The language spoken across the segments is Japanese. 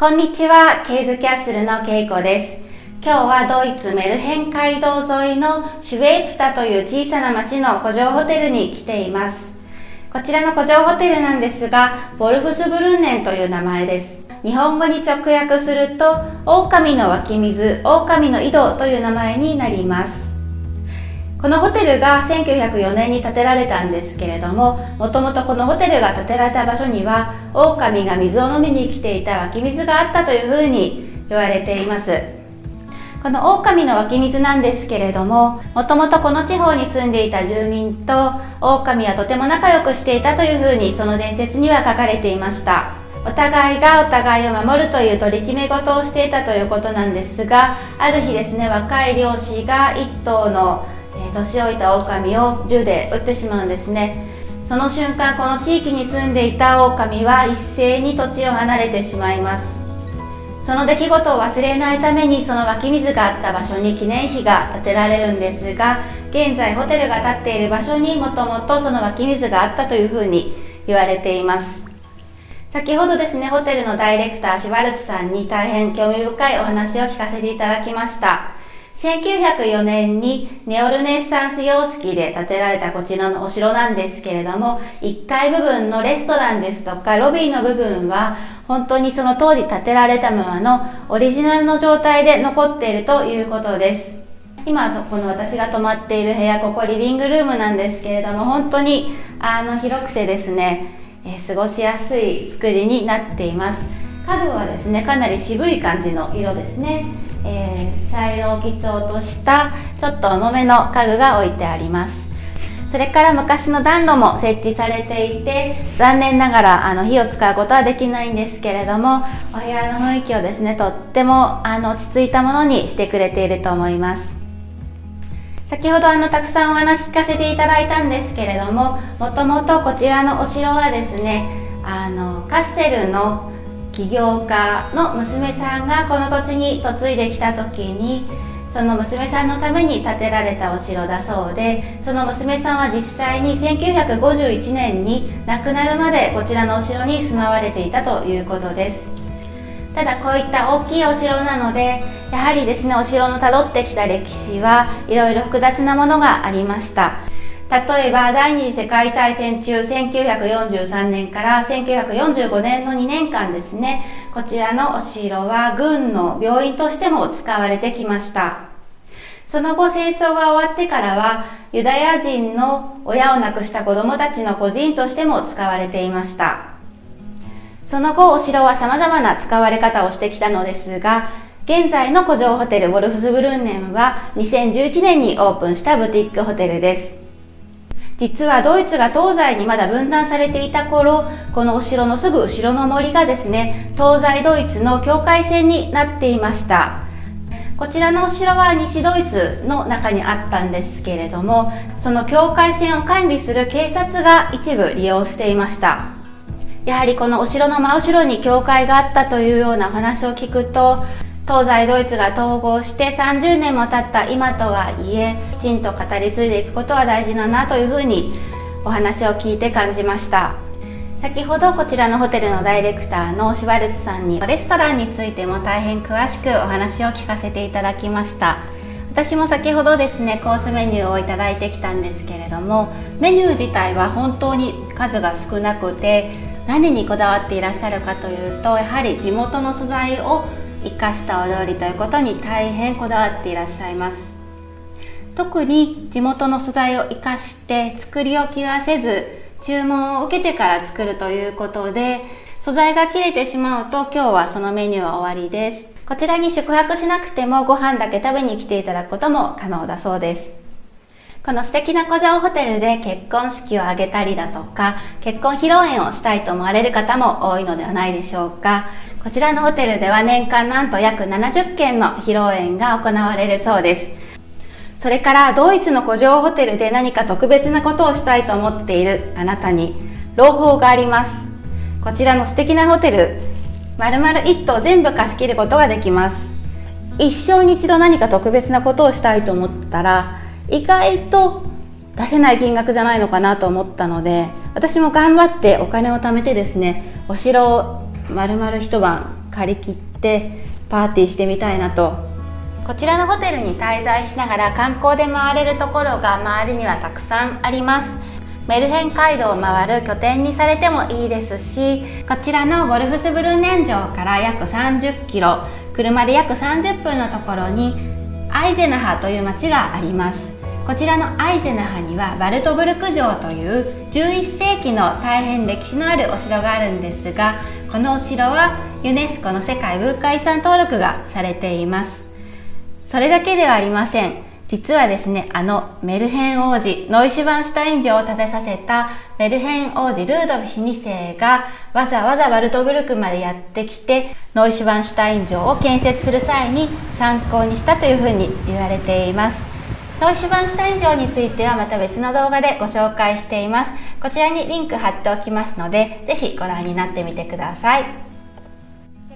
こんにちは、ケイズキャッスルのケイコです。今日はドイツメルヘン街道沿いのシュヴェープタという小さな町の古城ホテルに来ています。こちらの古城ホテルなんですが、ボルフスブルンネンという名前です。日本語に直訳すると、狼の湧き水、狼の井戸という名前になります。このホテルが1904年に建てられたんですけれども、もともとこのホテルが建てられた場所には、狼が水を飲みに来ていた湧き水があったというふうに言われています。この狼の湧き水なんですけれども、もともとこの地方に住んでいた住民と狼はとても仲良くしていたというふうにその伝説には書かれていました。お互いがお互いを守るという取り決め事をしていたということなんですが、ある日ですね、若い漁師が一頭の年老いた狼を銃で撃ってしまうんですね。その瞬間、この地域に住んでいた狼は一斉に土地を離れてしまいます。その出来事を忘れないために、その湧き水があった場所に記念碑が建てられるんですが、現在ホテルが建っている場所にもともとその湧き水があったというふうに言われています。先ほどですね、ホテルのダイレクターシュワルツさんに大変興味深いお話を聞かせていただきました。1904年にネオルネッサンス様式で建てられたこちらのお城なんですけれども、1階部分のレストランですとかロビーの部分は本当にその当時建てられたままのオリジナルの状態で残っているということです。今この私が泊まっている部屋、ここリビングルームなんですけれども、本当に広くてですね、過ごしやすい作りになっています。家具はですね、かなり渋い感じの色ですね。茶色を基調としたちょっと重めの家具が置いてあります。それから昔の暖炉も設置されていて、残念ながら火を使うことはできないんですけれども、お部屋の雰囲気をですね、とっても落ち着いたものにしてくれていると思います。先ほどたくさんお話聞かせていただいたんですけれども、もともとこちらのお城はですね、カッセルの起業家の娘さんがこの土地に嫁いできた時に、その娘さんのために建てられたお城だそうで、その娘さんは実際に1951年に亡くなるまでこちらのお城に住まわれていたということです。ただこういった大きいお城なので、やはりですね、お城のたどってきた歴史はいろいろ複雑なものがありました。例えば第二次世界大戦中、1943年から1945年の2年間ですね、こちらのお城は軍の病院としても使われてきました。その後戦争が終わってからは、ユダヤ人の親を亡くした子どもたちの孤児院としても使われていました。その後お城は様々な使われ方をしてきたのですが、現在の古城ホテルボルフスブルンネンは2011年にオープンしたブティックホテルです。実はドイツが東西にまだ分断されていた頃、このお城のすぐ後ろの森がですね、東西ドイツの境界線になっていました。こちらのお城は西ドイツの中にあったんですけれども、その境界線を管理する警察が一部利用していました。やはりこのお城の真後ろに教会があったというようなお話を聞くと、東西ドイツが統合して30年も経った今とはいえ、きちんと語り継いでいくことは大事だなというふうにお話を聞いて感じました。先ほどこちらのホテルのダイレクターのシュワルツさんにレストランについても大変詳しくお話を聞かせていただきました。私も先ほどですね、コースメニューをいただいてきたんですけれども、メニュー自体は本当に数が少なくて、何にこだわっていらっしゃるかというと、やはり地元の素材を生かしたお料理ということに大変こだわっていらっしゃいます。特に地元の素材を生かして作り置きはせず、注文を受けてから作るということで、素材が切れてしまうと今日はそのメニューは終わりです。こちらに宿泊しなくてもご飯だけ食べに来ていただくことも可能だそうです。この素敵な古城ホテルで結婚式を挙げたりだとか、結婚披露宴をしたいと思われる方も多いのではないでしょうか。こちらのホテルでは年間なんと約70件の披露宴が行われるそうです。それからドイツの古城ホテルで何か特別なことをしたいと思っているあなたに朗報があります。こちらの素敵なホテル、丸々1棟全部貸し切ることができます。一生に一度何か特別なことをしたいと思ったら、意外と出せない金額じゃないのかなと思ったので、私も頑張ってお金を貯めてですね、お城を丸々一晩借り切ってパーティーしてみたいなと。こちらのホテルに滞在しながら観光で回れるところが周りにはたくさんあります。メルヘン街道を回る拠点にされてもいいですし、こちらのボルフスブルンネン城から約30キロ、車で約30分のところにアイゼナハという町があります。こちらのアイゼナハにはバルトブルク城という11世紀の大変歴史のあるお城があるんですが、このお城はユネスコの世界文化遺産登録がされています。それだけではありません。実はですね、メルヘン王子ノイシュバンシュタイン城を建てさせたメルヘン王子ルードヴィヒ2世がわざわざバルトブルクまでやってきてノイシュバンシュタイン城を建設する際に参考にしたというふうに言われています。ノイシュバンシュタイン城についてはまた別の動画でご紹介しています。こちらにリンク貼っておきますので、ぜひご覧になってみてください。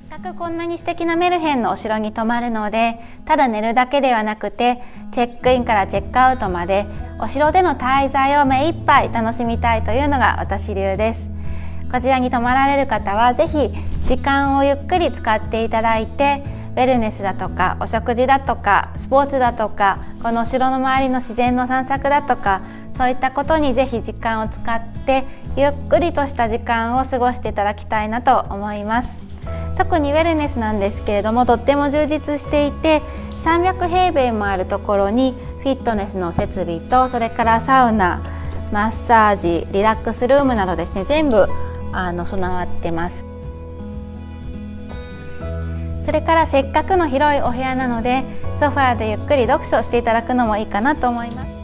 せっかくこんなに素敵なメルヘンのお城に泊まるので、ただ寝るだけではなくてチェックインからチェックアウトまでお城での滞在を目いっぱい楽しみたいというのが私流です。こちらに泊まられる方はぜひ時間をゆっくり使っていただいて、ウェルネスだとかお食事だとかスポーツだとかこのお城の周りの自然の散策だとか、そういったことにぜひ時間を使ってゆっくりとした時間を過ごしていただきたいなと思います。特にウェルネスなんですけれども、とっても充実していて、300平米もあるところにフィットネスの設備と、それからサウナ、マッサージ、リラックスルームなどですね、全部備わってます。それからせっかくの広いお部屋なので、ソファーでゆっくり読書していただくのもいいかなと思います。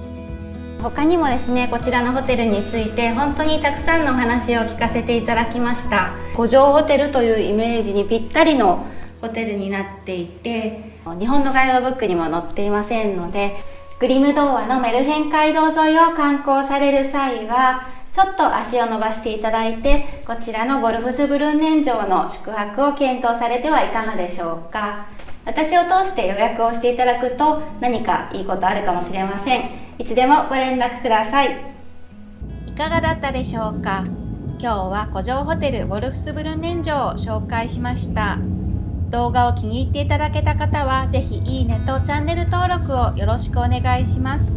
他にもですね、こちらのホテルについて本当にたくさんのお話を聞かせていただきました。古城ホテルというイメージにぴったりのホテルになっていて、日本のガイドブックにも載っていませんので、グリム童話のメルヘン街道沿いを観光される際はちょっと足を伸ばしていただいて、こちらのボルフスブルンネン城の宿泊を検討されてはいかがでしょうか。私を通して予約をしていただくと何かいいことあるかもしれません。いつでもご連絡ください。いかがだったでしょうか。今日は古城ホテルボルフスブルンネン城を紹介しました。動画を気に入っていただけた方はぜひいいねとチャンネル登録をよろしくお願いします。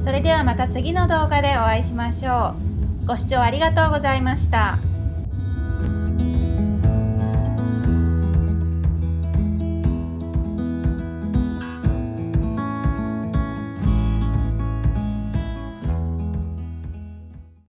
それではまた次の動画でお会いしましょう。ご視聴ありがとうございました。